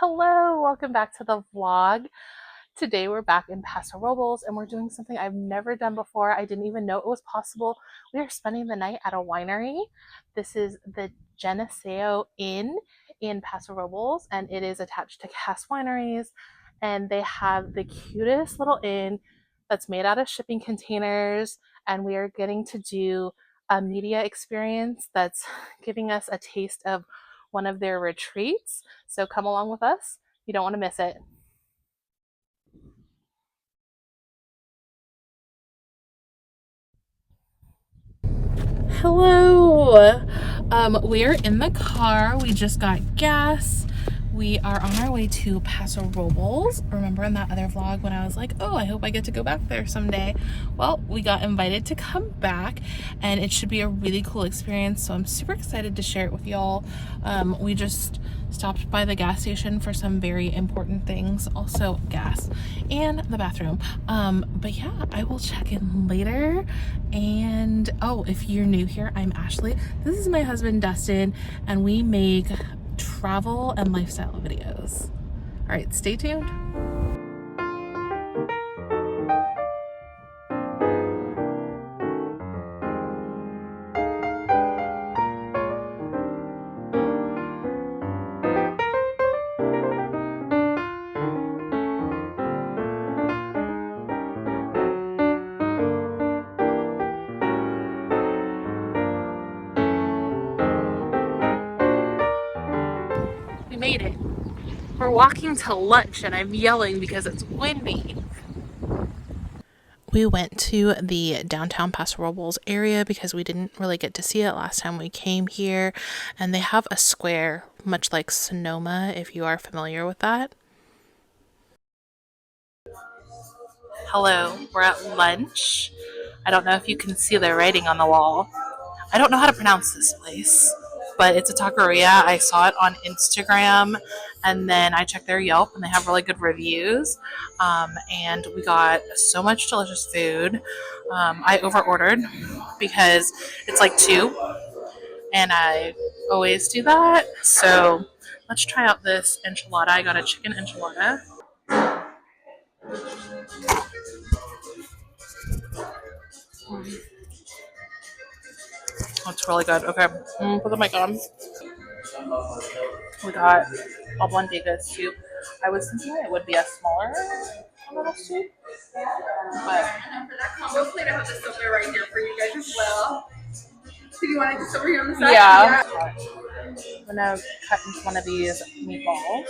Hello, welcome back to the vlog. Today we're back in Paso Robles and we're doing something I've never done before. I didn't even know it was possible. We are spending the night at a winery. This is the Geneseo Inn in Paso Robles and it is attached to Cass Wineries, and they have the cutest little inn that's made out of shipping containers, and we are getting to do a media experience that's giving us a taste of one of their retreats. So come along with us. You don't want to miss it. Hello. We are in the car. We just got gas. We are on our way to Paso Robles. Remember in that other vlog when I was like, oh, I hope I get to go back there someday? Well, we got invited to come back and it should be a really cool experience. So I'm super excited to share it with y'all. We just stopped by the gas station for some very important things, also gas and the bathroom. But yeah, I will check in later. And oh, if you're new here, I'm Ashley. This is my husband Dustin, and we make travel and lifestyle videos. All right, stay tuned. We made it. We're walking to lunch and I'm yelling because it's windy. We went to the Downtown Paso Robles area because we didn't really get to see it last time we came here. And they have a square, much like Sonoma, if you are familiar with that. Hello, we're at lunch. I don't know if you can see the writing on the wall. I don't know how to pronounce this place, but it's a taqueria. I saw it on Instagram, and then I checked their Yelp, and they have really good reviews. And we got so much delicious food. I overordered because it's like two, and I always do that. So let's try out this enchilada. I got a chicken enchilada. Oh, it's really good. Okay, put the mic on. We got oblondiga soup. I was thinking it would be a smaller little soup, but and for that combo plate, I have the soda right here for you guys as well. Do you want it just over here on the side? Yeah. I'm gonna cut into one of these meatballs.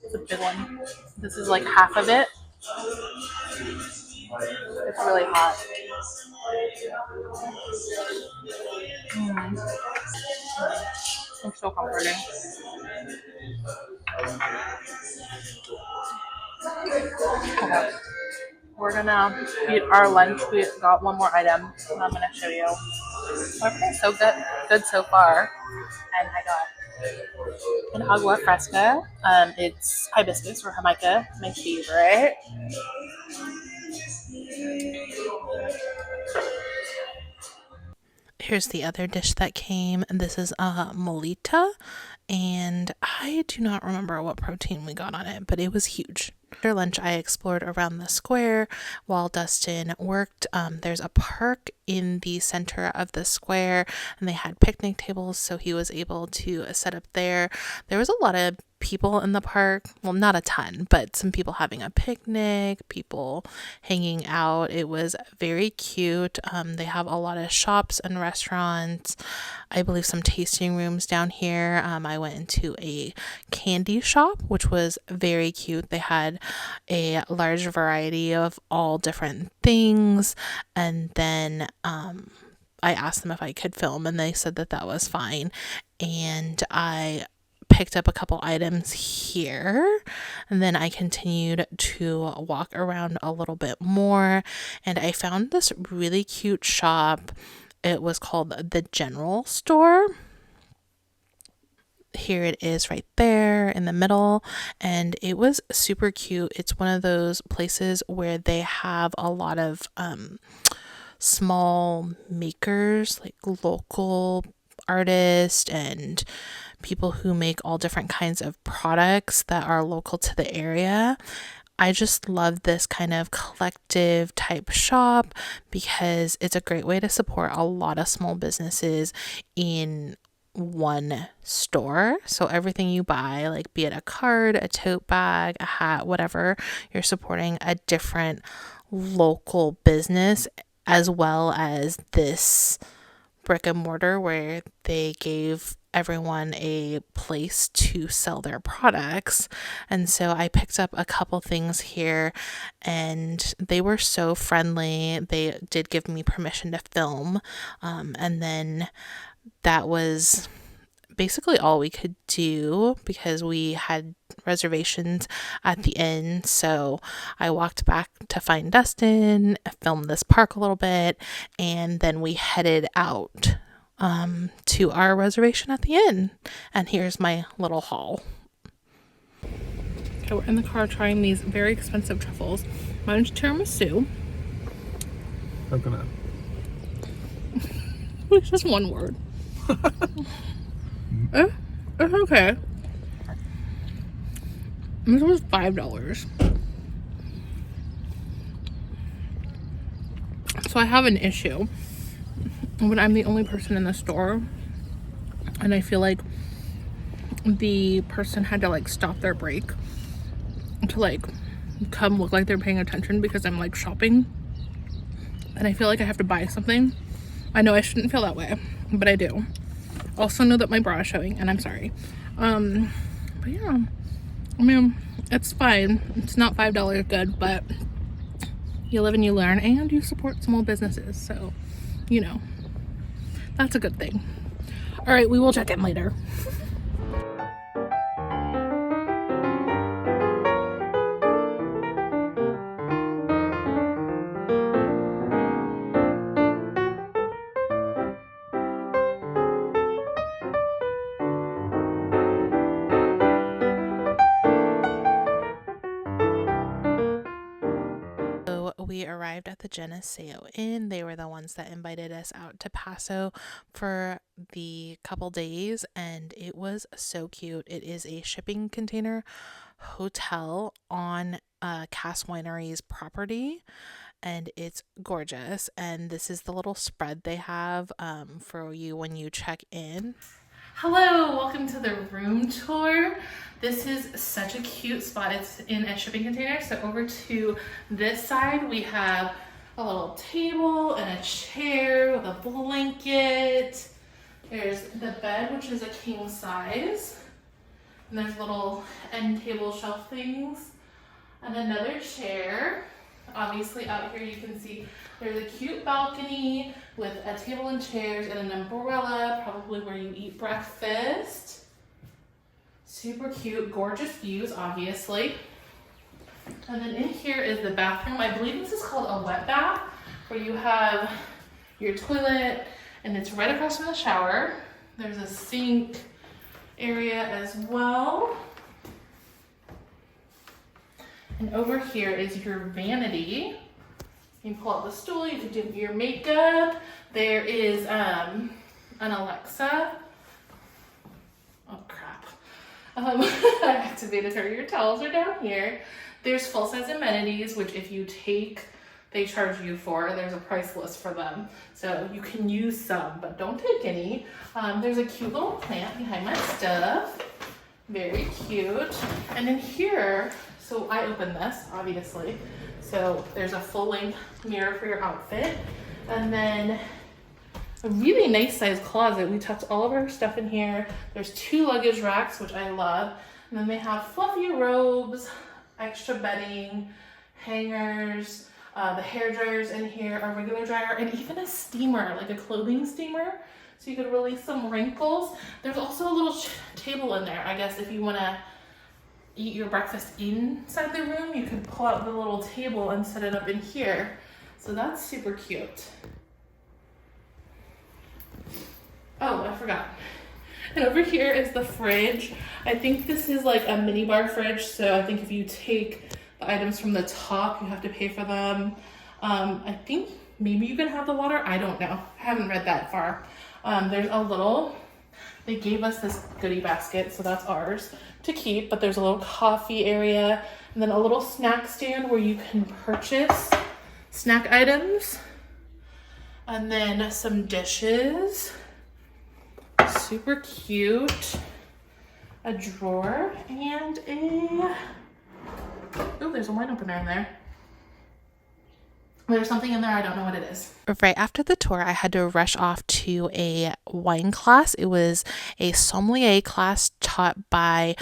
It's a big one. This is like half of it. It's really hot. It's so comforting. Okay. We're gonna eat our lunch. We got one more item, and I'm gonna show you. Everything's so good so far. And I got an agua fresca. It's hibiscus or jamaica, my favorite. Here's the other dish that came. This is a molita, and I do not remember what protein we got on it, but it was huge. After lunch, I explored around the square while Dustin worked. There's a park in the center of the square, and they had picnic tables, so he was able to set up there. There was a lot of people in the park. Well, not a ton, but some people having a picnic, people hanging out. It was very cute. They have a lot of shops and restaurants. I believe some tasting rooms down here. I went into a candy shop, which was very cute. They had a large variety of all different things, and then I asked them if I could film, and they said that that was fine. And I picked up a couple items here, and then I continued to walk around a little bit more, and I found this really cute shop. It was called the General Store. Here it is right there in the middle, and it was super cute. It's one of those places where they have a lot of small makers, like local artists and people who make all different kinds of products that are local to the area. I just love this kind of collective type shop because it's a great way to support a lot of small businesses in one store. So everything you buy, like be it a card, a tote bag, a hat, whatever, you're supporting a different local business, as well as this brick and mortar where they gave everyone a place to sell their products. And so I picked up a couple things here and they were so friendly. They did give me permission to film. And then that was basically all we could do because we had reservations at the inn. So I walked back to find Dustin, filmed this park a little bit, and then we headed out to our reservation at the inn. And here's my little haul. Okay, we're in the car trying these very expensive truffles. Mine's tiramisu. Coconut. It's just one word. It's okay. This was $5. So I have an issue when I'm the only person in the store and I feel like the person had to like stop their break to like come look like they're paying attention because I'm like shopping and I feel like I have to buy something. I know I shouldn't feel that way, but I do. Also know that my bra is showing and I'm sorry. But yeah, I mean, it's fine. It's not $5 good, but you live and you learn and you support small businesses. So, you know, that's a good thing. All right, we will check in later. We arrived at the Geneseo Inn. They were the ones that invited us out to Paso for the couple days, and it was so cute. It is a shipping container hotel on Cass Winery's property, and it's gorgeous. And this is the little spread they have for you when you check in. Hello, welcome to the room tour. This is such a cute spot. It's in a shipping container. So over to this side, we have a little table and a chair with a blanket. There's the bed, which is a king size. And there's little end table shelf things and another chair. Obviously out here you can see there's a cute balcony with a table and chairs and an umbrella, probably where you eat breakfast. Super cute, gorgeous views, obviously. And then in here is the bathroom. I believe this is called a wet bath, where you have your toilet and it's right across from the shower. There's a sink area as well. And over here is your vanity. You can pull out the stool, you can do your makeup. There is an Alexa. Oh crap. I activated her. Your towels are down here. There's full-size amenities, which if you take, they charge you for. There's a price list for them. So you can use some, but don't take any. There's a cute little plant behind my stuff. Very cute. And in here, so I opened this, obviously. So there's a full-length mirror for your outfit. And then a really nice sized closet. We tucked all of our stuff in here. There's 2 luggage racks, which I love. And then they have fluffy robes, extra bedding, hangers, the hair dryers in here, a regular dryer, and even a steamer, like a clothing steamer. So you could release some wrinkles. There's also a little table in there. I guess if you want to eat your breakfast inside the room, you could pull out the little table and set it up in here. So that's super cute. Oh, I forgot. And over here is the fridge. I think this is like a mini bar fridge. So I think if you take the items from the top, you have to pay for them. I think maybe you can have the water. I don't know. I haven't read that far. There's a little, they gave us this goodie basket, so that's ours to keep, but there's a little coffee area and then a little snack stand where you can purchase snack items, and then some dishes, super cute, a drawer, and there's a wine opener in there. There's something in there, I don't know what it is. Right after the tour, I had to rush off to a wine class. It was a sommelier class taught by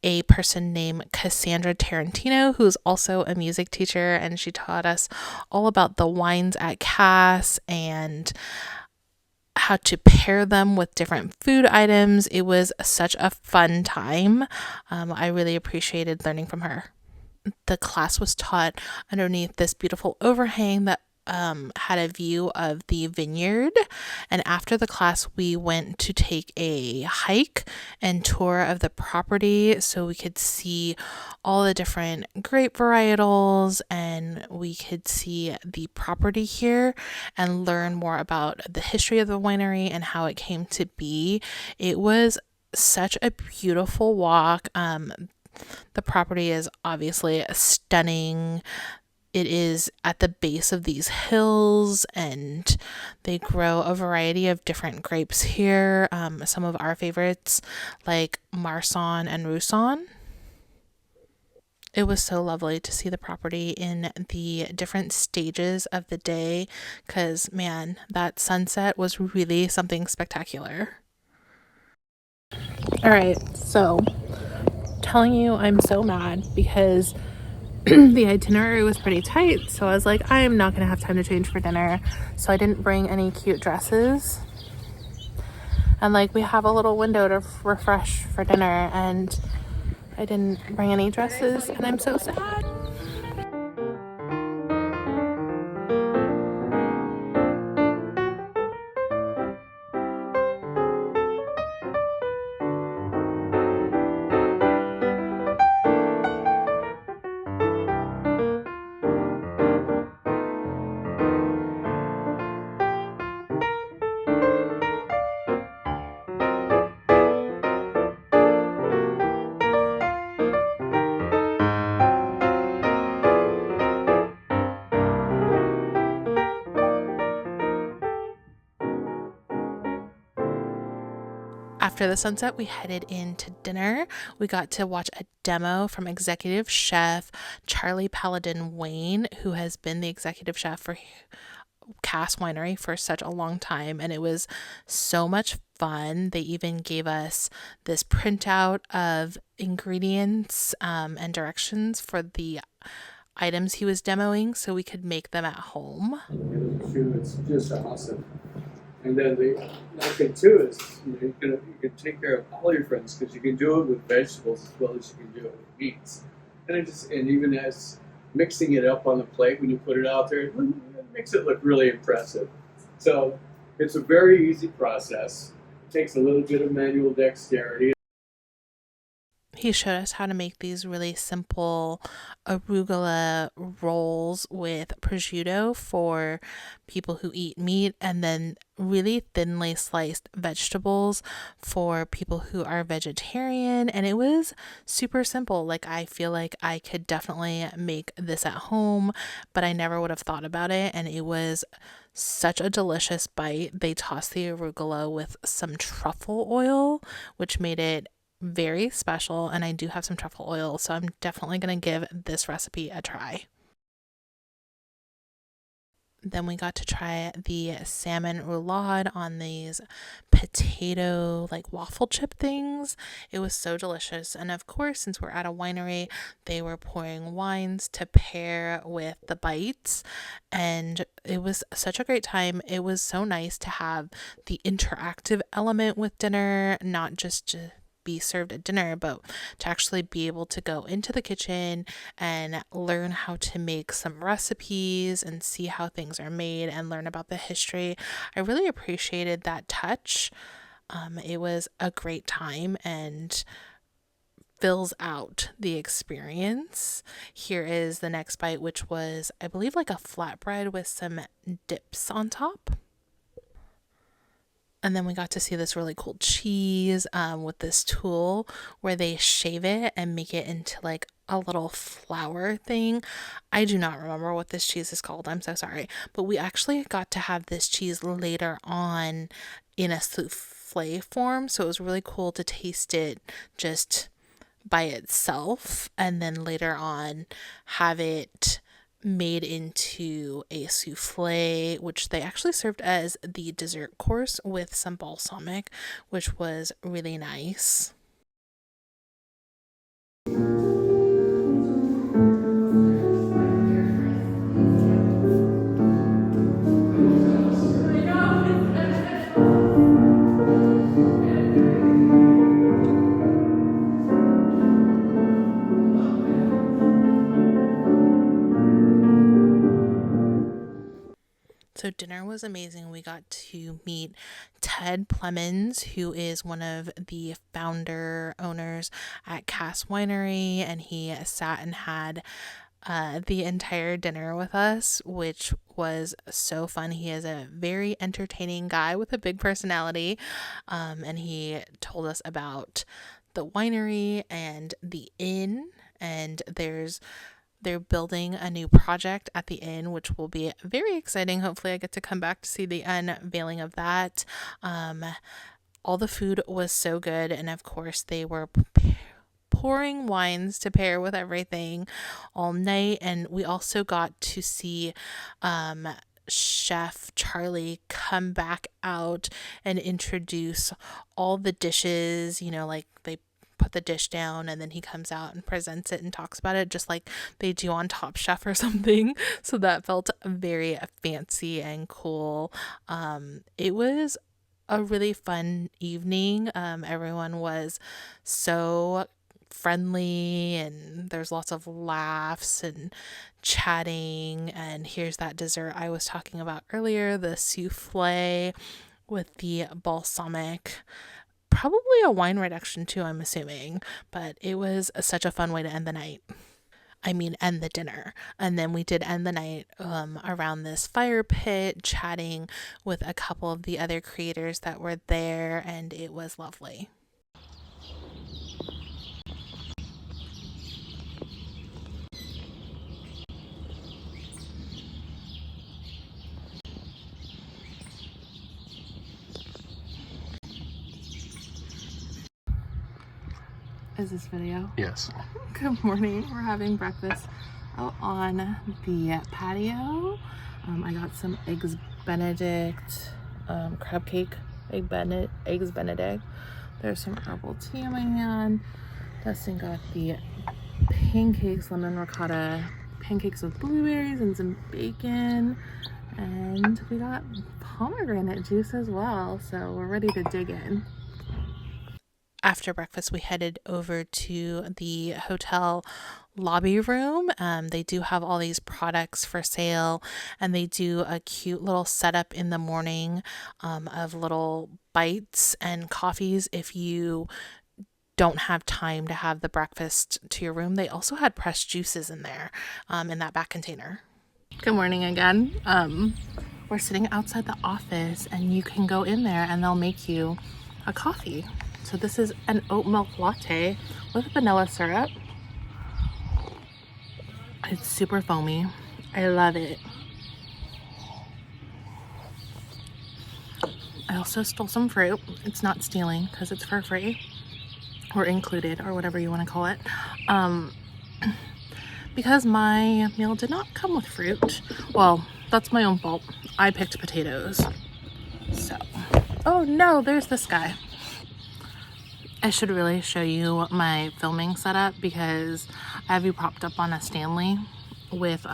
a person named Cassandra Tarantino, who's also a music teacher, and she taught us all about the wines at Cass and how to pair them with different food items. It was such a fun time. I really appreciated learning from her. The class was taught underneath this beautiful overhang that had a view of the vineyard. And after the class, we went to take a hike and tour of the property so we could see all the different grape varietals, and we could see the property here and learn more about the history of the winery and how it came to be. It was such a beautiful walk. The property is obviously stunning. It is at the base of these hills, and they grow a variety of different grapes here. Some of our favorites, like Marsanne and Roussanne. It was so lovely to see the property in the different stages of the day, because, man, that sunset was really something spectacular. All right, so telling you I'm so mad because the itinerary was pretty tight, so I was like, I'm not gonna have time to change for dinner, so I didn't bring any cute dresses, and like we have a little window to refresh for dinner, and I didn't bring any dresses, and I'm so sad. After the sunset, we headed into dinner. We got to watch a demo from executive chef Charlie Paladin Wayne, who has been the executive chef for Cass Winery for such a long time, and it was so much fun. They even gave us this printout of ingredients and directions for the items he was demoing so we could make them at home. It's just awesome. And then the nice thing too is you can take care of all your friends because you can do it with vegetables as well as you can do it with meats. And even as mixing it up on the plate when you put it out there, it makes it look really impressive. So it's a very easy process. It takes a little bit of manual dexterity. He showed us how to make these really simple arugula rolls with prosciutto for people who eat meat, and then really thinly sliced vegetables for people who are vegetarian. And it was super simple. Like, I feel like I could definitely make this at home, but I never would have thought about it. And it was such a delicious bite. They tossed the arugula with some truffle oil, which made it very special, and I do have some truffle oil, so I'm definitely going to give this recipe a try. Then we got to try the salmon roulade on these potato like waffle chip things. It was so delicious, and of course, since we're at a winery, they were pouring wines to pair with the bites, and it was such a great time. It was so nice to have the interactive element with dinner, not just be served at dinner, but to actually be able to go into the kitchen and learn how to make some recipes and see how things are made and learn about the history. I really appreciated that touch. It was a great time and fills out the experience. Here is the next bite, which was, I believe, like a flatbread with some dips on top. And then we got to see this really cool cheese with this tool where they shave it and make it into like a little flour thing. I do not remember what this cheese is called. I'm so sorry. But we actually got to have this cheese later on in a souffle form. So it was really cool to taste it just by itself and then later on have it made into a souffle, which they actually served as the dessert course with some balsamic, which was really nice. So dinner was amazing. We got to meet Ted Plemons, who is one of the founder owners at Cass Winery, and he sat and had the entire dinner with us, which was so fun. He is a very entertaining guy with a big personality, and he told us about the winery and the inn, and they're building a new project at the inn, which will be very exciting. Hopefully I get to come back to see the unveiling of that. All the food was so good, and of course they were pouring wines to pair with everything all night. And we also got to see Chef Charlie come back out and introduce all the dishes, like they put the dish down and then he comes out and presents it and talks about it just like they do on Top Chef or something. So that felt very fancy and cool. It was a really fun evening. Everyone was so friendly and there's lots of laughs and chatting. And here's that dessert I was talking about earlier, the souffle with the balsamic. Probably a wine reduction too, I'm assuming, but it was such a fun way to end the night. End the dinner. And then we did end the night around this fire pit, chatting with a couple of the other creators that were there, and it was lovely. Is this video? Yes. Good morning. We're having breakfast out on the patio. I got some eggs Benedict, crab cake, eggs Benedict. There's some herbal tea in my hand. Dustin got the pancakes, lemon ricotta pancakes with blueberries and some bacon. And we got pomegranate juice as well. So we're ready to dig in. After breakfast, we headed over to the hotel lobby room. They do have all these products for sale, and they do a cute little setup in the morning of little bites and coffees if you don't have time to have the breakfast to your room. They also had pressed juices in there in that back container. Good morning again. We're sitting outside the office, and you can go in there and they'll make you a coffee. So this is an oat milk latte with vanilla syrup. It's super foamy. I love it. I also stole some fruit. It's not stealing because it's for free or included or whatever you want to call it. Because my meal did not come with fruit. Well, that's my own fault. I picked potatoes. So, oh no, there's this guy. I should really show you my filming setup because I have you propped up on a Stanley with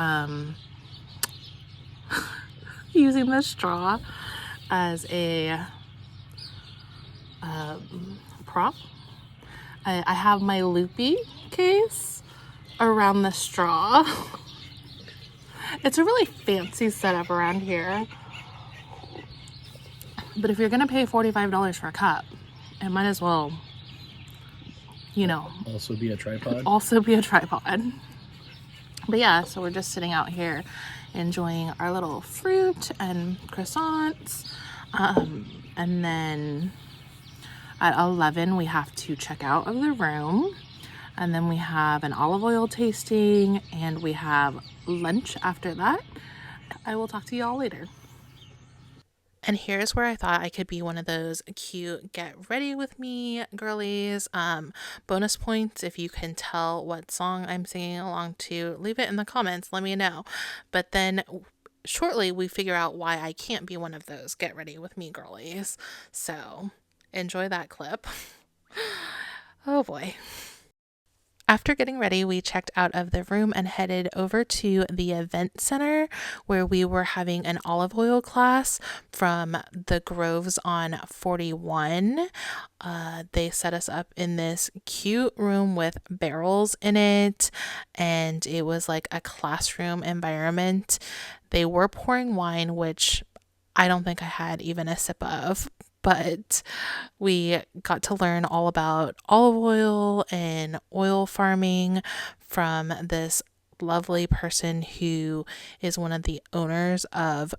using the straw as a prop. I have my loopy case around the straw. It's a really fancy setup around here. But if you're gonna pay $45 for a cup, it might as well, Also be a tripod. But yeah, so we're just sitting out here enjoying our little fruit and croissants. And then at 11, we have to check out of the room. And then we have an olive oil tasting, and we have lunch after that. I will talk to y'all later. And here's where I thought I could be one of those cute get ready with me girlies. Bonus points if you can tell what song I'm singing along to. Leave it in the comments, let me know. But then shortly we figure out why I can't be one of those get ready with me girlies. So enjoy that clip. Oh boy. After getting ready, we checked out of the room and headed over to the event center where we were having an olive oil class from the Groves on 41. They set us up in this cute room with barrels in it, and it was like a classroom environment. They were pouring wine, which I don't think I had even a sip of, but we got to learn all about olive oil and oil farming from this lovely person who is one of the owners of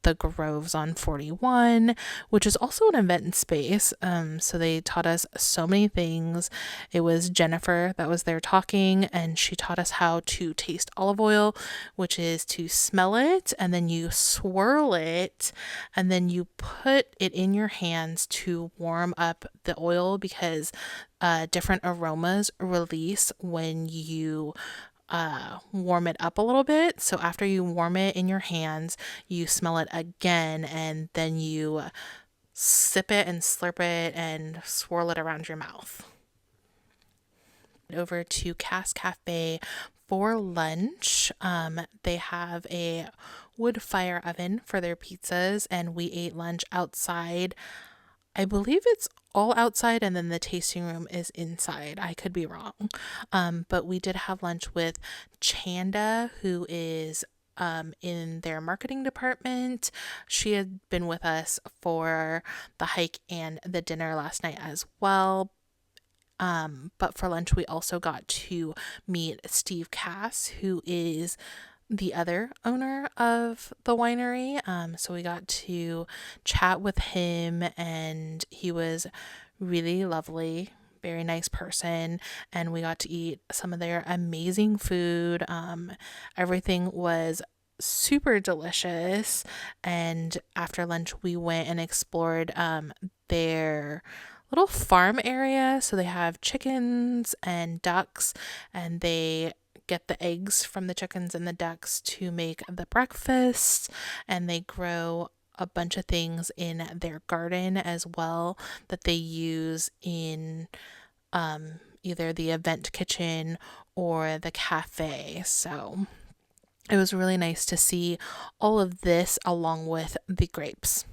the Groves on 41, which is also an event space. So they taught us so many things. It was Jennifer that was there talking, and she taught us how to taste olive oil, which is to smell it and then you swirl it and then you put it in your hands to warm up the oil, because different aromas release when you warm it up a little bit. So after you warm it in your hands, you smell it again, and then you sip it and slurp it and swirl it around your mouth. Over to Cass Cafe for lunch. They have a wood fire oven for their pizzas, and we ate lunch outside. I believe it's all outside, and then the tasting room is inside. I could be wrong. But we did have lunch with Chanda, who is in their marketing department. She had been with us for the hike and the dinner last night as well. But for lunch, we also got to meet Steve Cass, who is the other owner of the winery. So we got to chat with him, and he was really lovely, very nice person, and we got to eat some of their amazing food. Everything was super delicious, and after lunch we went and explored their little farm area. So they have chickens and ducks, and they get the eggs from the chickens and the ducks to make the breakfast, and they grow a bunch of things in their garden as well that they use in either the event kitchen or the cafe. So it was really nice to see all of this along with the grapes.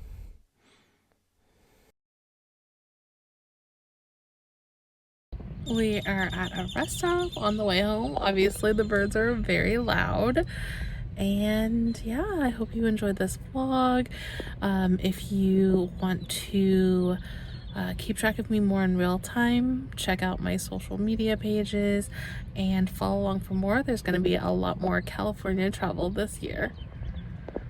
We are at a rest stop on the way home. Obviously, the birds are very loud. And yeah, I hope you enjoyed this vlog. If you want to keep track of me more in real time, check out my social media pages and follow along for more. There's going to be a lot more California travel this year.